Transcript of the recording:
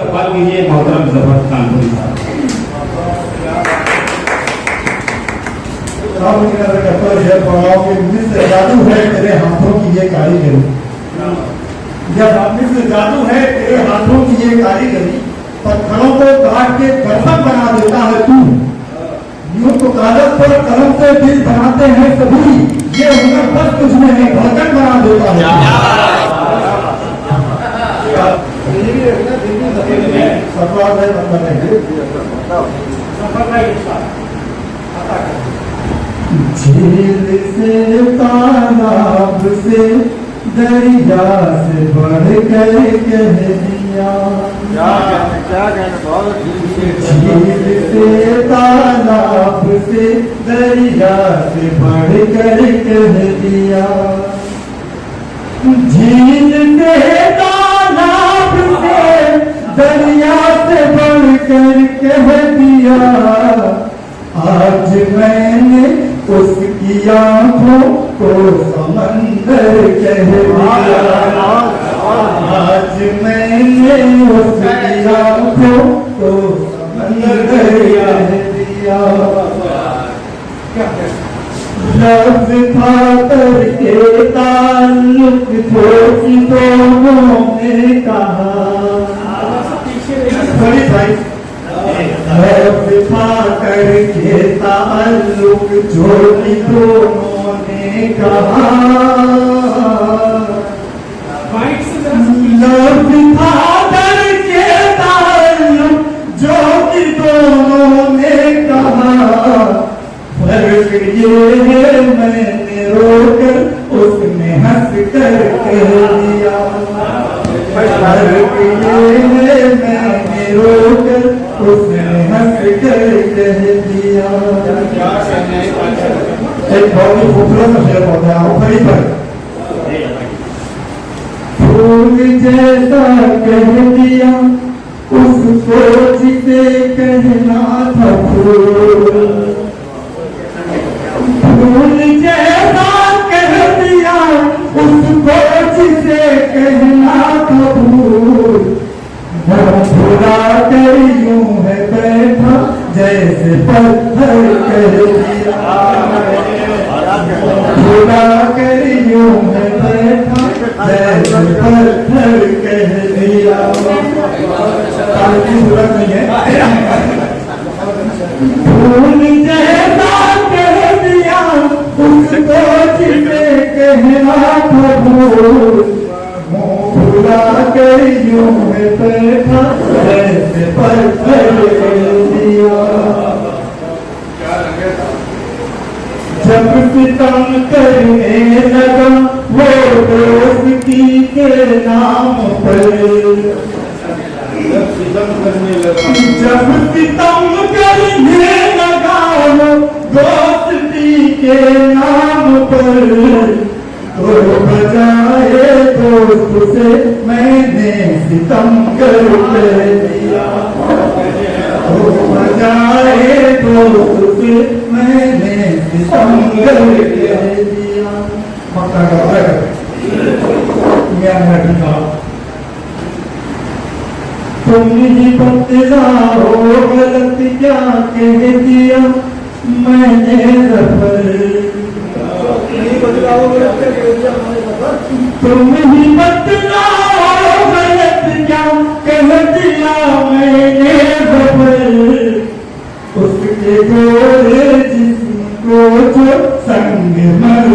इस्तकबाल कीजिए मोहतरम जफर कानपुरी साहब। जादू है तेरे हाथों की ये कारीगरी, जब मिस्र जादू है तेरे हाथों की ये कारीगरी, पत्थरों को काट के दर्पण बना देता है तू। यूं तो कागज पर कलम से दिल बनाते हैं सभी, ये हुनर बस तुझमें है धड़कन बना देता है। झील से तालाब से दरिया से बढ़ कर कह दिया, झील से तालाब से दरिया से बढ़ कर कह दिया, झील से तालाब से दरिया से बढ़ कर कह दिया। आज मैंने उसकी आंखों को समंदर कह दिया, आज मैंने उसकी आंखों को समंदर कह दिया। लफ्ज़ था करके ताल्लुक जो दोनों ने कहा, करके ताल्लुक जो दोनों ने कहा, लफ्ज़ था करके ताल्लुक जो दोनों ने कहा। फर्क ये है मैंने रोकर उसने हंस कर कह दिया, फर्क ये है मैंने रोकर उसने हंस कर कह दिया। एक बहुत ही खूबसूरत शेर होता है ऊपरी पर, फूल जैसा कह दिया उसको जिसे कहना था फूल, फूल जैसा कह दिया उसको जिसे कहना था फूल। भुला कर यूं है बैठा जैसे पत्थर कह दिया, भुला कर यूं है बैठा जैसे पत्थर कह दिया। सूरत नहीं है, फूल जैसा कह दिया उसको जिसे कहना था फूल, भुला कर यूं है बैठा जैसे पत्थर कह दिया। जब सितम करने लगा वो दोस्ती के नाम पर, जब सितम करने लगा वो दोस्ती के नाम पर, तो बजाए दोस्त से मैंने सितम कर दिया, तो बजाए दोस्त से मैंने सितम कर दिया। मक्का का तुम ही बतलाओ गलत क्या कह दिया मैंने जफर, तुम ही बतलाओ गलत क्या कह दिया मैंने जफर। उसके गोरे जिसको जो संग मर